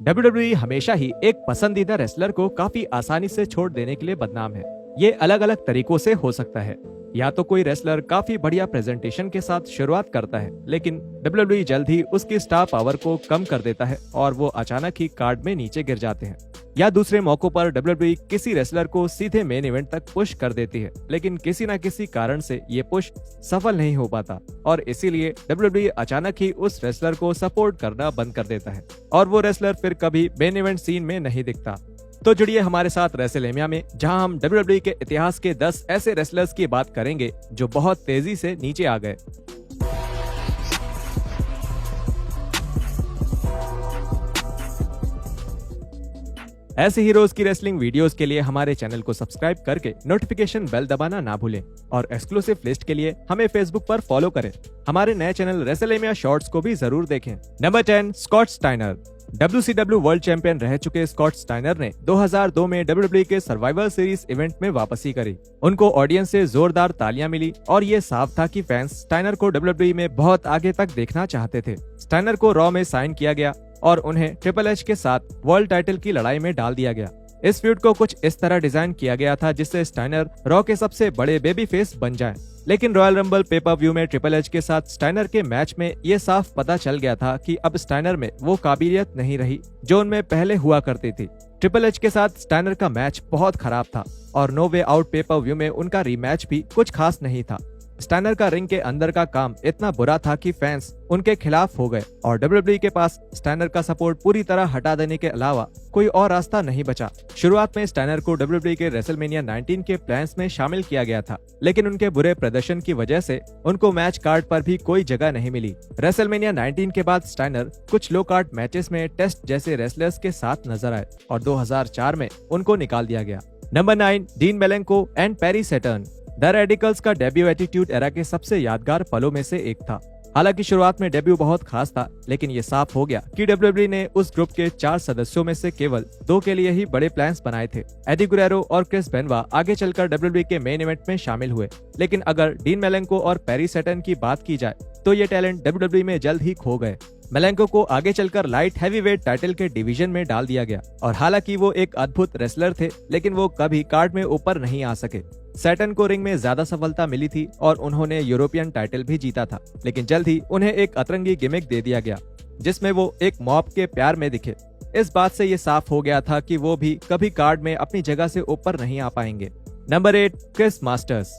WWE हमेशा ही एक पसंदीदा रेसलर को काफी आसानी से छोड़ देने के लिए बदनाम है। ये अलग अलग तरीकों से हो सकता है। या तो कोई रेसलर काफी बढ़िया प्रेजेंटेशन के साथ शुरुआत करता है, लेकिन WWE जल्द ही उसकी स्टार पावर को कम कर देता है और वो अचानक ही कार्ड में नीचे गिर जाते हैं। या दूसरे मौकों पर WWE किसी रेसलर को सीधे मेन इवेंट तक पुश कर देती है, लेकिन किसी न किसी कारण से ये पुश सफल नहीं हो पाता और इसीलिए WWE अचानक ही उस रेसलर को सपोर्ट करना बंद कर देता है और वो रेसलर फिर कभी मेन इवेंट सीन में नहीं दिखता। तो जुड़िए हमारे साथ रेसलमेनिया में, जहां हम WWE के इतिहास के 10 ऐसे रेसलर्स की बात करेंगे जो बहुत तेजी से नीचे आ गए। ऐसे हीरोज की रेसलिंग वीडियोस के लिए हमारे चैनल को सब्सक्राइब करके नोटिफिकेशन बेल दबाना ना भूलें और एक्सक्लूसिव लिस्ट के लिए हमें फेसबुक पर फॉलो करें। हमारे नए चैनल रेसलमेनिया शॉर्ट्स को भी जरूर देखें। Number 10, Scott Steiner. WCW world champion रह चुके स्कॉट स्टाइनर ने 2002 में WWE के सर्वाइवर सीरीज इवेंट में वापसी करी। उनको ऑडियंस से जोरदार तालियां मिली और ये साफ था कि फैंस स्टाइनर को WWE में बहुत आगे तक देखना चाहते थे। स्टाइनर को रॉ में साइन किया गया और उन्हें ट्रिपल एच के साथ वर्ल्ड टाइटल की लड़ाई में डाल दिया गया। इस फ्यूड को कुछ इस तरह डिजाइन किया गया था जिससे स्टाइनर रॉ के सबसे बड़े बेबी फेस बन जाए। लेकिन रॉयल रंबल पेपर व्यू में ट्रिपल एच के साथ स्टाइनर के मैच में ये साफ पता चल गया था कि अब स्टाइनर में वो काबिलियत नहीं रही जो उनमें पहले हुआ करती थी। ट्रिपल एच के साथ स्टाइनर का मैच बहुत खराब था और no way out pay per view में उनका रीमैच भी कुछ खास नहीं था। स्टाइनर का रिंग के अंदर का काम इतना बुरा था कि फैंस उनके खिलाफ हो गए और WWE के पास स्टाइनर का सपोर्ट पूरी तरह हटा देने के अलावा कोई और रास्ता नहीं बचा। शुरुआत में स्टाइनर को WWE के रेसलमेनिया 19 के प्लान्स में शामिल किया गया था, लेकिन उनके बुरे प्रदर्शन की वजह से उनको मैच कार्ड पर भी कोई जगह नहीं मिली। रेसलमेनिया 19 के बाद स्टाइनर कुछ लो कार्ड मैचेस में टेस्ट जैसे रेसलर्स के साथ नजर आए और 2004 में उनको निकाल दिया गया। Number 9, Dean Malenko and Perry Saturn. The Radicals का डेब्यू एटीट्यूड एरा के सबसे यादगार पलों में से एक था। हालांकि शुरुआत में डेब्यू बहुत खास था, लेकिन ये साफ हो गया कि WWE ने उस ग्रुप के 4 सदस्यों में से केवल 2 के लिए ही बड़े प्लान्स बनाए थे। एडी गुरेरो और क्रिस बेनवा आगे चलकर WWE के मेन इवेंट में शामिल हुए, लेकिन अगर डीन मेलेंको और पेरी सेटर्न की बात की जाए तो ये टैलेंट WWE में जल्द ही खो गए। मेलेंको को आगे चलकर लाइट हैवीवेट टाइटल के डिवीजन में डाल दिया गया और हालांकि वो एक अद्भुत रेसलर थे, लेकिन वो कभी कार्ड में ऊपर नहीं आ सके। सैटर्न को रिंग में ज्यादा सफलता मिली थी और उन्होंने यूरोपियन टाइटल भी जीता था, लेकिन जल्द ही उन्हें एक अतरंगी गिमिक दे दिया गया जिसमें वो एक मॉब के प्यार में दिखे। इस बात से ये साफ हो गया था कि वो भी कभी कार्ड में अपनी जगह से ऊपर नहीं आ पाएंगे। Number 8, Chris masters.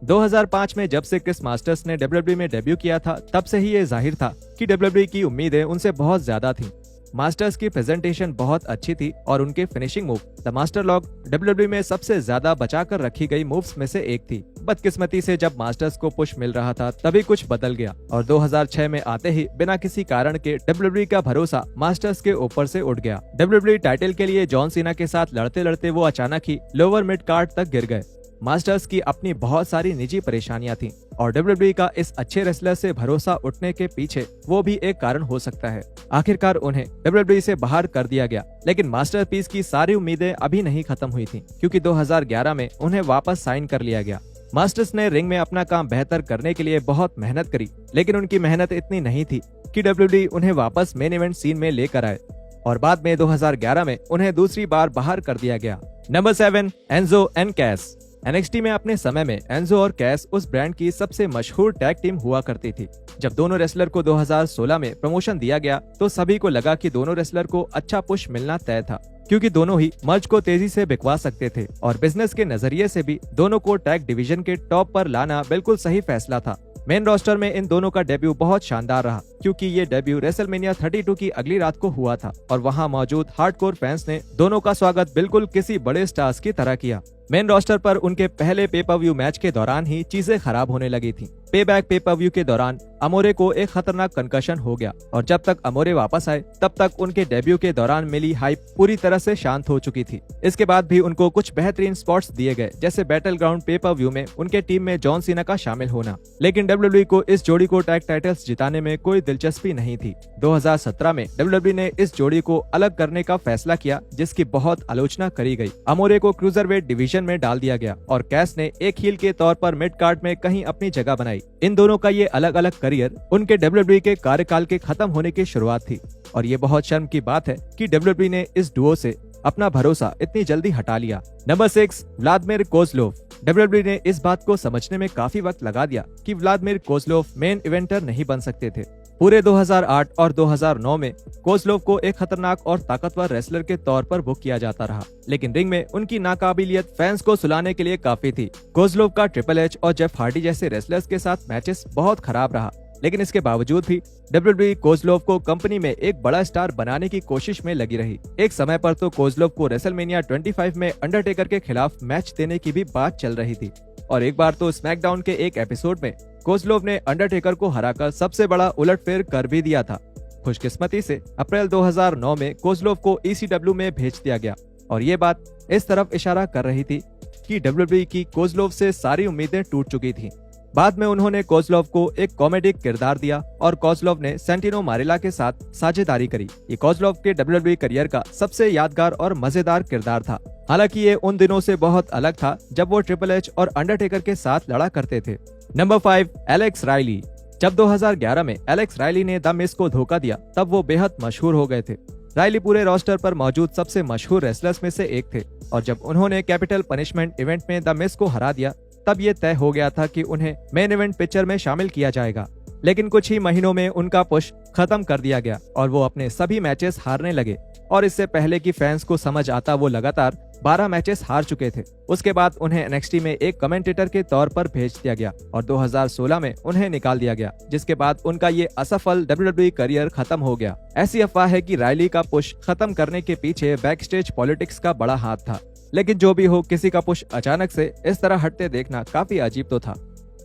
2005 में जब से क्रिस मास्टर्स ने WWE में डेब्यू किया था, तब से ही ये जाहिर था कि WWE की उम्मीदें उनसे बहुत ज्यादा थीं। मास्टर्स की प्रेजेंटेशन बहुत अच्छी थी और उनके finishing move the master lock WWE में सबसे ज्यादा बचा कर रखी गई मूव्स में से एक थी। बदकिस्मती से जब मास्टर्स को पुश मिल रहा था तभी कुछ बदल गया और 2006 में आते ही बिना किसी कारण के WWE का भरोसा मास्टर्स के ऊपर से उठ गया। WWE टाइटल के लिए जॉन सीना के साथ लड़ते लड़ते वो अचानक ही लोअर मिड कार्ड तक गिर गए। मास्टर्स की अपनी बहुत सारी निजी परेशानियां थीं और WWE का इस अच्छे रेसलर से भरोसा उठने के पीछे वो भी एक कारण हो सकता है। आखिरकार उन्हें WWE से बाहर कर दिया गया, लेकिन मास्टरपीस की सारी उम्मीदें अभी नहीं खत्म हुई थीं, क्योंकि 2011 में उन्हें वापस साइन कर लिया गया। मास्टर्स ने रिंग में अपना काम बेहतर करने के लिए बहुत मेहनत करी, लेकिन उनकी मेहनत इतनी नहीं थी कि WWE उन्हें वापस मेन इवेंट सीन में लेकर आए और बाद में 2011 में उन्हें दूसरी बार बाहर कर दिया गया। Number 7, Enzo and Cass. NXT में अपने समय में एंजो और कैस उस ब्रांड की सबसे मशहूर टैग टीम हुआ करती थी। जब दोनों रेसलर को 2016 में प्रमोशन दिया गया तो सभी को लगा कि दोनों रेसलर को अच्छा पुश मिलना तय था, क्योंकि दोनों ही मर्ज को तेजी से बिकवा सकते थे और बिजनेस के नजरिए से भी दोनों को टैग डिवीजन के टॉप पर लाना बिल्कुल सही फैसला था। मेन रोस्टर में इन दोनों का डेब्यू बहुत शानदार रहा, क्योंकि ये डेब्यू रेसलमेनिया 32 की अगली रात को हुआ था और वहां मौजूद हार्डकोर फैंस ने दोनों का स्वागत बिल्कुल किसी बड़े स्टार्स की तरह किया। मेन रोस्टर पर उनके पहले पेपर व्यू मैच के दौरान ही चीजें खराब होने लगी थीं। पेबैक पेपर व्यू के दौरान अमोरे को एक खतरनाक कंकशन हो गया और जब तक अमोरे वापस आए तब तक उनके डेब्यू के दौरान मिली हाइप पूरी तरह से शांत हो चुकी थी। इसके बाद भी उनको कुछ बेहतरीन स्पॉट्स दिए गए, जैसे बैटल ग्राउंड पेपर व्यू में उनके टीम में जॉन सीना का शामिल होना, लेकिन WWE को इस जोड़ी को टैग टाइटल्स जिताने में कोई दिलचस्पी नहीं थी। 2017 में WWE ने इस जोड़ी को अलग करने का फैसला किया, जिसकी बहुत आलोचना करी गई। अमोरे को क्रूजरवेट डिवीजन में डाल दिया गया और कैस ने एक हील के तौर पर मिड कार्ड में कहीं अपनी जगह बनाई। इन दोनों का ये अलग अलग करियर उनके डब्ल्यूडब्ल्यूई के कार्यकाल के खत्म होने की शुरुआत थी और ये बहुत शर्म की बात है कि डब्ल्यूडब्ल्यूई ने इस डुओ से अपना भरोसा इतनी जल्दी हटा लिया। Number 6, Vladimir Kozlov. डब्ल्यूडब्ल्यूई ने इस बात को समझने में काफी वक्त लगा दिया कि व्लादिमीर कोज़लोव मेन इवेंटर नहीं बन सकते थे। पूरे 2008 और 2009 में कोज़लोव को एक खतरनाक और ताकतवर रेसलर के तौर पर बुक किया जाता रहा, लेकिन रिंग में उनकी नाकाबिलियत फैंस को सुलाने के लिए काफी थी। कोज़लोव का ट्रिपल एच और जेफ हार्डी जैसे रेसलर्स के साथ मैचेस बहुत खराब रहा, लेकिन इसके बावजूद भी डब्ल्यूडब्ल्यूई कोज़लोव को कंपनी में एक बड़ा स्टार बनाने की कोशिश में लगी रही। एक समय पर तो कोज़लोव को रेसलमेनिया 25 में अंडरटेकर के खिलाफ मैच देने की भी बात चल रही थी और एक बार तो स्मैकडाउन के एक एपिसोड में कोज़लोव ने अंडरटेकर को हराकर सबसे बड़ा उलटफेर कर भी दिया था। खुशकिस्मती से अप्रैल 2009 में कोज़लोव को ECW में भेज दिया गया और ये बात इस तरफ इशारा कर रही थी कि डब्ल्यूडब्ल्यूई की कोज़लोव से सारी उम्मीदें टूट चुकी थीं। बाद में उन्होंने कोज़लोव को एक कॉमेडिक किरदार दिया और कोज़लोव ने सेंटिनो मारेला के साथ साझेदारी करी। ये कोज़लोव के डब्ल्यूडब्ल्यूई करियर का सबसे यादगार और मजेदार किरदार था। हालांकि ये उन दिनों से बहुत अलग था जब वो ट्रिपल एच और अंडरटेकर के साथ लड़ा करते थे। Number 5, Alex Riley. जब 2011 में एलेक्स रायली ने द मिज को धोखा दिया तब वो बेहद मशहूर हो गए थे। रायली पूरे रोस्टर पर मौजूद सबसे मशहूर रेसलर्स में से एक थे और जब उन्होंने कैपिटल पनिशमेंट इवेंट में द मिज को हरा दिया तब ये तय हो गया था कि उन्हें मेन इवेंट पिक्चर में शामिल किया जाएगा। लेकिन कुछ ही महीनों में उनका पुश खत्म कर दिया गया और वो अपने सभी मैचेस हारने लगे और इससे पहले कि फैंस को समझ आता वो लगातार 12 मैचेस हार चुके थे। उसके बाद उन्हें NXT में एक कमेंटेटर के तौर पर भेज दिया गया और 2016 में उन्हें निकाल दिया गया, जिसके बाद उनका ये असफल WWE करियर खत्म हो गया। ऐसी अफवाह है कि रायली का पुश खत्म करने के पीछे बैकस्टेज पॉलिटिक्स का बड़ा हाथ था, लेकिन जो भी हो, किसी का पुश अचानक से इस तरह हटते देखना काफी अजीब तो था।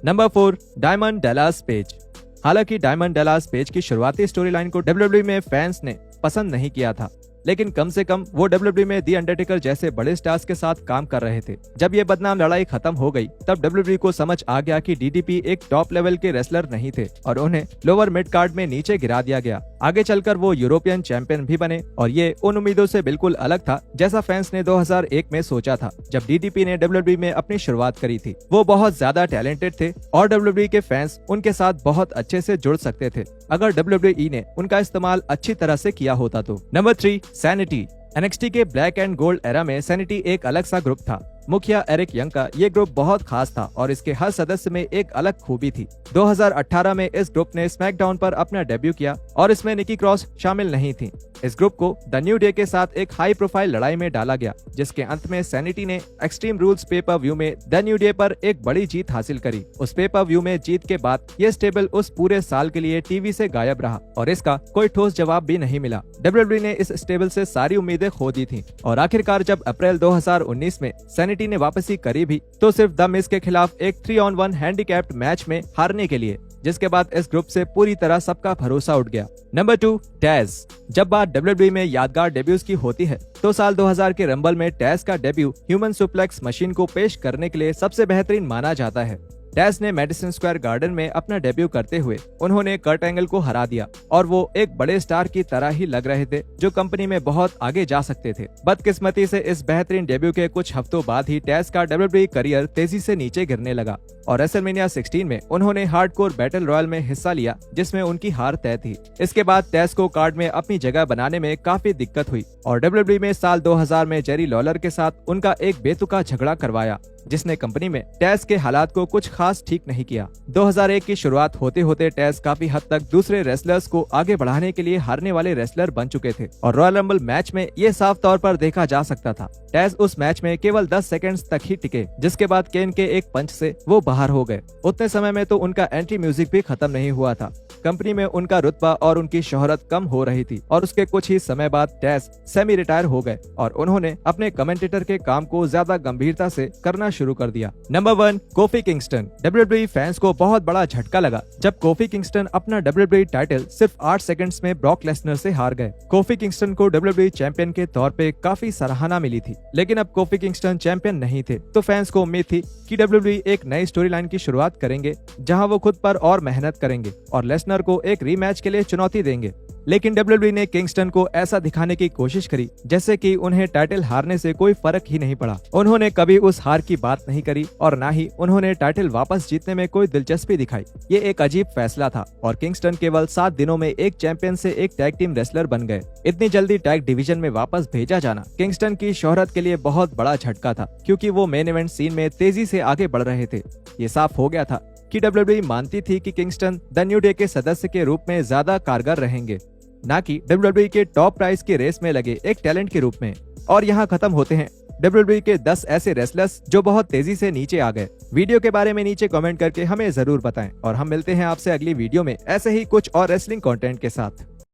Number 4, Diamond Dallas Page. हालांकि डायमंड डैलास पेज की शुरुआती स्टोरी लाइन को डब्ल्यूडब्ल्यूई में फैंस ने पसंद नहीं किया था, लेकिन कम से कम वो डब्ल्यूडब्ल्यूई में दी अंडरटेकर जैसे बड़े स्टार्स के साथ काम कर रहे थे। जब ये बदनाम लड़ाई खत्म हो गई तब डब्ल्यूडब्ल्यूई को समझ आ गया कि डीडीपी एक टॉप लेवल के रेसलर नहीं थे और उन्हें लोअर मिड कार्ड में नीचे गिरा दिया गया। आगे चलकर वो यूरोपियन चैंपियन भी बने और ये उन उम्मीदों से बिल्कुल अलग था जैसा फैंस ने 2001 में सोचा था जब डीडीपी ने डब्ल्यूडब्ल्यूई में अपनी शुरुआत करी थी। वो बहुत ज्यादा टैलेंटेड थे और डब्ल्यूडब्ल्यूई के फैंस उनके साथ बहुत अच्छे से जुड़ सकते थे अगर डब्ल्यूडब्ल्यूई ने उनका इस्तेमाल अच्छी तरह से किया होता तो। Number 3, sanity. NXT के ब्लैक एंड गोल्ड एरा में सैनिटी एक अलग सा ग्रुप था। मुखिया एरिक यंग का ये ग्रुप बहुत खास था और इसके हर सदस्य में एक अलग खूबी थी। 2018 में इस ग्रुप ने स्मैकडाउन पर अपना डेब्यू किया और इसमें निकी क्रॉस शामिल नहीं थी। इस ग्रुप को द न्यू डे के साथ एक हाई प्रोफाइल लड़ाई में डाला गया, जिसके अंत में सैनिटी ने एक्सट्रीम रूल्स पेपर व्यू में द न्यू डे पर एक बड़ी जीत हासिल करी। उस पेपर व्यू में जीत के बाद ये स्टेबल उस पूरे साल के लिए टीवी से गायब रहा और इसका कोई ठोस जवाब भी नहीं मिला। डब्ल्यूडब्ल्यूई ने इस स्टेबल से सारी उम्मीदें खो दी थी और आखिरकार जब अप्रैल 2019 में सैनिटी ने वापसी करी भी तो सिर्फ द मिज के खिलाफ एक 3-on-1 हैंडीकैप्ड मैच में हारने के लिए, जिसके बाद इस ग्रुप से पूरी तरह सबका भरोसा उठ गया। Number 2, Taz. जब बात डब्ल्यूडब्ल्यूई में यादगार डेब्यूज की होती है तो साल 2000 के रंबल में टैज का डेब्यू ह्यूमन सुप्लेक्स मशीन को पेश करने के लिए सबसे बेहतरीन माना जाता है। टैज ने मैडिसन स्क्वायर गार्डन में अपना डेब्यू करते हुए उन्होंने कर्ट एंगल को हरा दिया और वो एक बड़े स्टार की तरह ही लग रहे थे जो कंपनी में बहुत आगे जा सकते थे। बदकिस्मती से इस बेहतरीन डेब्यू के कुछ हफ्तों बाद ही टैज का डब्ल्यूडब्ल्यूई करियर तेजी से नीचे गिरने लगा और रेसलमेनिया 16 में उन्होंने हार्डकोर बैटल रॉयल में हिस्सा लिया, जिसमें उनकी हार तय थी। इसके बाद टैज को कार्ड में अपनी जगह बनाने में काफी दिक्कत हुई और डब्ल्यूडब्ल्यूई में साल 2000 में जेरी लॉलर के साथ उनका एक बेतुका झगड़ा करवाया, जिसने कंपनी में टैज के हालात को कुछ खास ठीक नहीं किया। 2001 की शुरुआत होते होते टैज काफी हद तक दूसरे रेसलर्स को आगे बढ़ाने के लिए हारने वाले रेसलर बन चुके थे और रॉयल रंबल मैच में ये साफ तौर पर देखा जा सकता था। टैज उस मैच में केवल 10 सेकंड्स तक ही टिके, जिसके बाद केन के एक पंच से वो बाहर हो गए। उतने समय में तो उनका एंट्री म्यूजिक भी खत्म नहीं हुआ था। कंपनी में उनका रुतबा और उनकी शोहरत कम हो रही थी और उसके कुछ ही समय बाद टैज सेमी रिटायर हो गए और उन्होंने अपने कमेंटेटर के काम को ज्यादा गंभीरता से करना शुरू कर दिया। Number 1, coffee Kingston. WWE fans को बहुत बड़ा झटका लगा जब कोफी किंगस्टन अपना डब्ल्यूडब्ल्यूई टाइटल सिर्फ 8 सेकंड्स में ब्रॉक लेसनर से हार गए। कोफी किंगस्टन को डब्ल्यूडब्ल्यूई चैंपियन के तौर पे काफी सराहना मिली थी, लेकिन अब कोफी किंगस्टन चैंपियन नहीं थे तो फैंस को उम्मीद थी कि डब्ल्यूडब्ल्यूई एक नई स्टोरी लाइन की शुरुआत करेंगे जहां वो खुद पर और मेहनत करेंगे और लेसनर को एक रीमैच के लिए चुनौती देंगे। लेकिन WWE ने किंगस्टन को ऐसा दिखाने की कोशिश करी जैसे कि उन्हें टाइटल हारने से कोई फर्क ही नहीं पड़ा। उन्होंने कभी उस हार की बात नहीं करी और न ही उन्होंने टाइटल वापस जीतने में कोई दिलचस्पी दिखाई। ये एक अजीब फैसला था और किंगस्टन केवल 7 दिनों में एक चैंपियन से एक टैग टीम रेसलर बन गए। इतनी जल्दी टैग डिवीजन में वापस भेजा जाना किंगस्टन की शोहरत के लिए बहुत बड़ा झटका था, क्योंकि वो मेन इवेंट सीन में तेजी से आगे बढ़ रहे थे। ये साफ हो गया था कि WWE मानती थी कि किंगस्टन द न्यू डे के सदस्य के रूप में ज्यादा कारगर रहेंगे, न कि WWE के टॉप प्राइस की रेस में लगे एक टैलेंट के रूप में। और यहाँ खत्म होते हैं WWE के 10 ऐसे रेसलर्स जो बहुत तेजी से नीचे आ गए। वीडियो के बारे में नीचे कमेंट करके हमें जरूर बताएं और हम मिलते हैं आपसे अगली वीडियो में ऐसे ही कुछ और रेसलिंग कंटेंट के साथ।